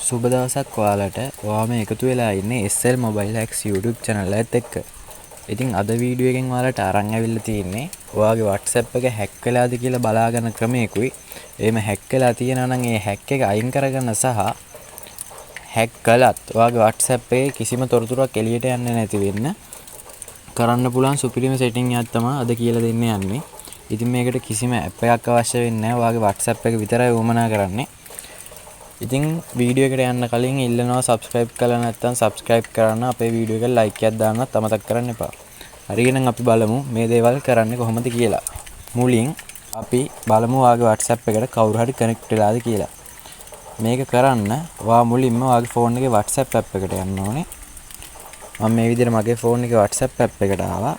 සුබ දවසක් ඔයාලට. ඔයාම එකතු වෙලා ඉන්නේ SL Mobile Hacks YouTube channel එකත් එක්ක. ඉතින් අද වීඩියෝ එකෙන් ඔයාලට අරන් ඇවිල්ලා තියෙන්නේ ඔයාගේ WhatsApp එක හැක් වෙලාද කියලා බලාගන්න ක්‍රමයකුයි. එහෙම හැක් වෙලා තියෙනවා නම් ඒ හැක් එක අයින් කරගන්න සහ හැක් කළත් ඔයාගේ WhatsApp එකේ කිසිම තොරතුරක් එළියට යන්නේ නැති වෙන්න කරන්න පුළුවන් සුපිරිම සෙටින් එකක් තමයි අද කියලා දෙන්න යන්නේ. ඉතින් මේකට කිසිම ඇප් එකක් අවශ්‍ය වෙන්නේ නැහැ. ඔයාගේ WhatsApp එක විතරයි වමනා කරන්නේ. ඉතින් වීඩියෝ එකට යන්න කලින් ඉල්ලනවා subscribe කරලා නැත්නම් subscribe කරන්න, අපේ වීඩියෝ එකට like එකක් දාන්නත් අමතක කරන්න එපා. හරි එහෙනම් අපි බලමු මේ දේවල් කරන්නේ කොහොමද කියලා. මුලින් අපි බලමු ඔයාගේ WhatsApp එකට කවුරු හරි connect වෙලාද කියලා. මේක කරන්න ඔයා මුලින්ම ඔයාගේ phone එකේ WhatsApp app එකට යන්න ඕනේ. මම මේ විදිහට මගේ phone එකේ WhatsApp app එකට ආවා.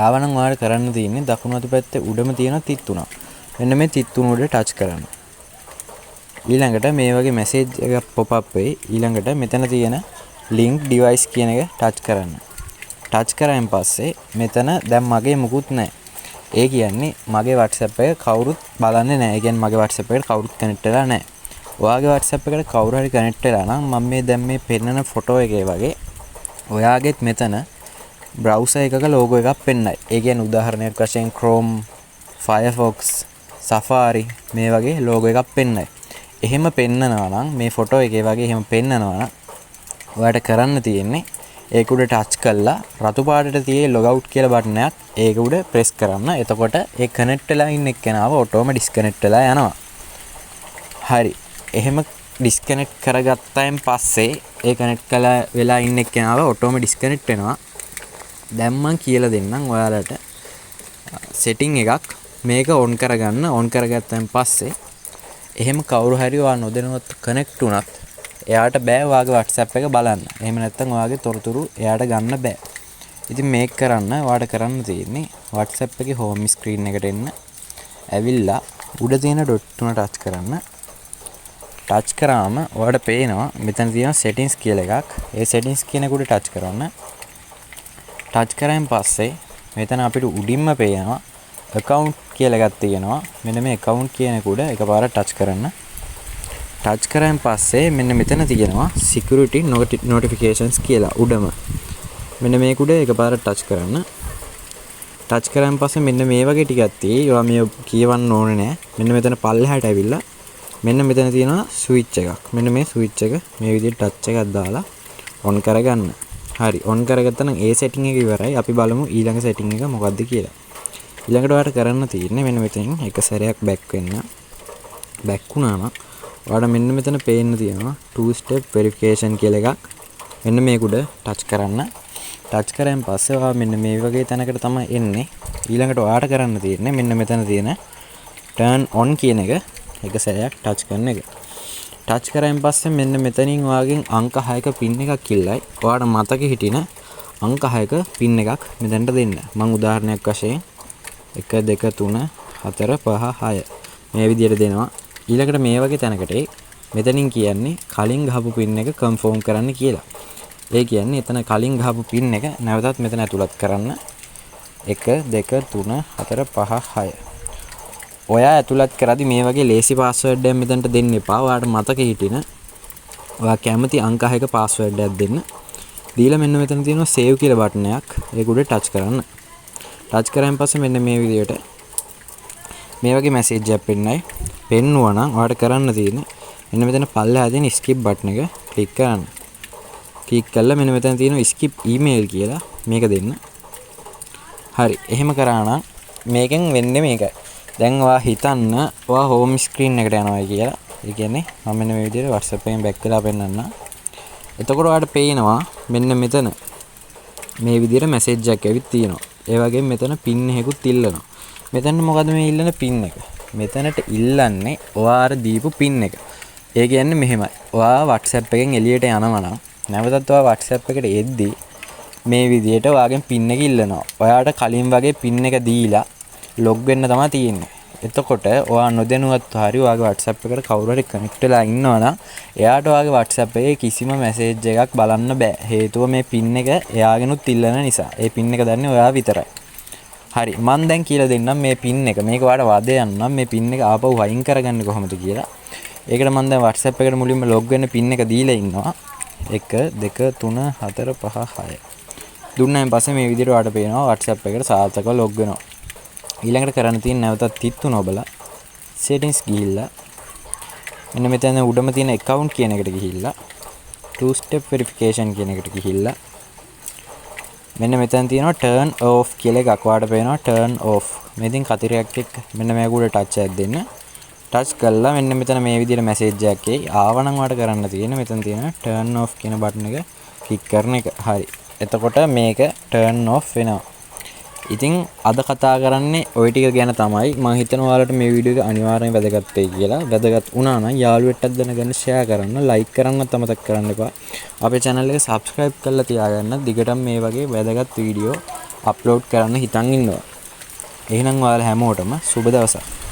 ආවනම් ඔයාලට කරන්න තියෙන්නේ දකුණු අත පැත්තේ උඩම තියෙන තිත් තුනක්. මෙන්න මේ තිත් තුන උඩ touch කරන්න. ඊළඟට මේ වගේ මැසේජ් එකක් pop up වෙයි. ඊළඟට මෙතන තියෙන link device කියන එක touch කරන්න. touch කරායින් පස්සේ මෙතන දැන් මගේ මුකුත් නැහැ. ඒ කියන්නේ මගේ WhatsApp එක කවුරුත් බලන්නේ නැහැ. ඒ කියන්නේ මගේ WhatsApp එකට කවුරුත් connect වෙලා නැහැ. ඔයාගේ WhatsApp එකට කවුරු හරි connect වෙලා නම් මම මේ දැන් මේ පෙන්නන ෆොටෝ එකේ වගේ ඔයාගෙත් මෙතන browser එකක logo එකක් පෙන්නයි. ඒ කියන්නේ උදාහරණයක් වශයෙන් Chrome, Firefox, Safari මේ වගේ logo එකක් පෙන්නයි. එහෙම පෙන්නනවා නම් මේ ෆොටෝ එකේ වගේ එහෙම පෙන්නනවා නම් ඔයාලට කරන්න තියෙන්නේ ඒක උඩ ටච් කරලා රතු පාටට තියෙන log out කියලා බටන් එකක් ඒක උඩ ප්‍රෙස් කරන්න. එතකොට ඒ කනෙක්ට් වෙලා ඉන්න එක්කෙනාව ඔටෝම ඩිස්කනෙක්ට් වෙලා යනවා. හරි. එහෙම ඩිස්කනෙක්ට් කරගත්තායින් පස්සේ ඒ කනෙක්ට් කළා වෙලා ඉන්න එක්කෙනාව ඔටෝම ඩිස්කනෙක්ට් වෙනවා. දැන් මම කියලා දෙන්නම් ඔයාලට setting එකක් මේක on කරගන්න. on කරගත්තායින් පස්සේ එහෙම කවුරු හරි ඔයා නොදැනුවත් කනෙක්ට් වුණත් එයාට බෑ ඔයාගේ WhatsApp එක බලන්න. එහෙම නැත්නම් ඔයාගේ තොරතුරු එයාට ගන්න බෑ. ඉතින් මේක කරන්න ඔයාට කරන්න තියෙන්නේ WhatsApp එකේ home screen එකට එන්න. ඇවිල්ලා උඩ තියෙන dot තුන touch කරන්න. touch කරාම ඔයාට පේනවා මෙතන තියෙන settings කියලා එකක්. ඒ settings කියන එක උඩ touch කරන්න. touch කරායින් පස්සේ මෙතන අපිට උඩින්ම පේනවා account කියලා එකක් තියෙනවා. මෙන්න මේ account කියන එක උඩ එකපාරට touch කරන්න. touch කරායින් පස්සේ මෙන්න මෙතන තියෙනවා security notifications කියලා උඩම. මෙන්න මේක උඩ එකපාරට touch කරන්න. touch කරායින් පස්සේ මෙන්න මේ වගේ ටිකක් තියෙයි. ඒවා මේ කියවන්න ඕනේ නෑ. මෙන්න මෙතන පල්ලෙහාට ඇවිල්ලා මෙන්න මෙතන තියෙනවා switch එකක්. මෙන්න මේ switch එක මේ විදිහට touch එකක් දාලා on කරගන්න. හරි. on කරගත්තා නම් ඒ setting එක ඉවරයි. අපි බලමු ඊළඟ setting එක මොකක්ද කියලා. ඊළඟට ඔයාලට කරන්න තියෙන්නේ මෙන්න මෙතනින් එක සැරයක් back වෙන්න. back වුණා නම් ඔයාලට මෙන්න මෙතන පේන්න තියෙනවා two step verification කියලා එකක්. මෙන්න මේක උඩ touch කරන්න. touch කරායින් පස්සේ ඔයා මෙන්න මේ වගේ තැනකට තමයි එන්නේ. ඊළඟට ඔයාලට කරන්න තියෙන්නේ මෙන්න මෙතන තියෙන turn on කියන එක සැරයක් touch කරන එක. touch කරායින් පස්සේ මෙන්න මෙතනින් ඔයාගෙන් අංක 6ක pin එකක් ඉල්ලයි. ඔයාලට මතක හිටින අංක 6ක pin එකක් මෙතනට දෙන්න. මම උදාහරණයක් වශයෙන් 1 2 3 4 5 6 මේ විදිහට දෙනවා. ඊළඟට මේ වගේ තැනකට මෙතනින් කියන්නේ කලින් ගහපු pin එක confirm කරන්න කියලා. ඒ කියන්නේ එතන කලින් ගහපු pin එක නැවතත් මෙතන ඇතුළත් කරන්න. 1 2 3 4 5 6 ඔයා ඇතුළත් කරද්දි මේ වගේ ලේසි password එකක් මෙතනට දෙන්න එපා. ඔයාලට මතක හිටින ඔයා කැමති අංක 6ක password එකක් දෙන්න. දීලා මෙන්න මෙතන තියෙනවා save කියලා බටන් එකක්. ඒක උඩ touch කරන්න. touch කරායින් පස්සේ මෙන්න මේ විදිහට මේ වගේ message එකක් පෙන්නයි. පෙන්නුවා නම් ඔයාලට කරන්න තියෙන්නේ මෙන්න මෙතන පල්ලෙහා තියෙන skip button එක click කරන්න. click කළා මෙන්න මෙතන තියෙන skip email කියලා මේක දෙන්න. හරි. එහෙම කරා නම් මේකෙන් වෙන්නේ මේකයි. දැන් ඔයා හිතන්න ඔයා home screen එකට යනවා කියලා. ඒ කියන්නේ මම මෙන්න මේ විදිහට WhatsApp එකෙන් back වෙලා පෙන්නන්න. එතකොට ඔයාලට පේනවා මෙන්න මෙතන මේ විදිහට message එකක් ඇවිත් තියෙනවා. ඒ වගේම මෙතන pin එකකුත් ඉල්ලනවා. මෙතන මොකද මේ ඉල්ලන pin එක? මෙතනට ඉල්ලන්නේ ඔයාට දීපු pin එක. ඒ කියන්නේ මෙහෙමයි. ඔයා WhatsApp එකෙන් එළියට යනවා නම් නැවතත් ඔයා WhatsApp එකට එද්දී මේ විදිහට ඔයාගෙන් pin එක ඉල්ලනවා. ඔයාට කලින් වගේ pin එක දීලා log වෙන්න තමයි තියෙන්නේ. එතකොට ඔයා නොදැනුවත් හරි ඔයාගේ WhatsApp එකට කවුරු හරි connect වෙලා ඉන්නවා නම් එයාට ඔයාගේ WhatsApp එකේ කිසිම message එකක් බලන්න බෑ. හේතුව මේ pin එක එයාගෙනුත් ඉල්ලන නිසා. ඒ pin එක දන්නේ ඔයා විතරයි. හරි. මම දැන් කියලා දෙන්නම් මේ pin එක. මේක ඔයාලට වදේ යන්නම් මේ pin එක ආපහු වයින් කරගන්නේ කොහොමද කියලා. ඒකට මම දැන් WhatsApp එකට මුලින්ම log වෙන්න pin එක දීලා ඉන්නවා. 1 2 3 4 5 6. දුන්නායින් පස්සේ මේ විදිහට ඔයාලට පේනවා WhatsApp එකට සාර්ථකව log වෙනවා. ඊළඟට කරන්න තියෙන නැවතත් 33 ඔබලා settings ගිහිල්ලා මෙන්න මෙතන උඩම තියෙන account කියන එකට ගිහිල්ලා two step verification කියන එකට ගිහිල්ලා මෙන්න මෙතන තියෙනවා turn off කියලා එකක් ඔයාලට පේනවා turn off. මේ ඉතින් කතිරයක් එක්ක මෙන්න මේක උඩ touch එකක් දෙන්න. touch කළා මෙන්න මෙතන මේ විදිහට message එකක් එයි. ආවනම් ඔයාලට කරන්න තියෙන මෙතන තියෙන turn off කියන button එක click කරන එක. හරි. එතකොට මේක turn off වෙනවා. ඉතින් අද කතා කරන්නේ ওই ටික ගැන තමයි. මම හිතනවා ඔයාලට මේ වීඩියෝ එක අනිවාර්යෙන් වැදගත් වෙයි කියලා. වැදගත් වුණා නම් යාළුවෙක්ටත් දැනගන්න share කරන්න, like කරන්නත් අමතක කරන්න එපා. අපේ channel එක subscribe කරලා තියාගන්න. දිගටම මේ වගේ වැදගත් වීඩියෝ upload කරන්න හිතන් ඉන්නවා. එහෙනම් ඔයාලා හැමෝටම සුබ දවසක්.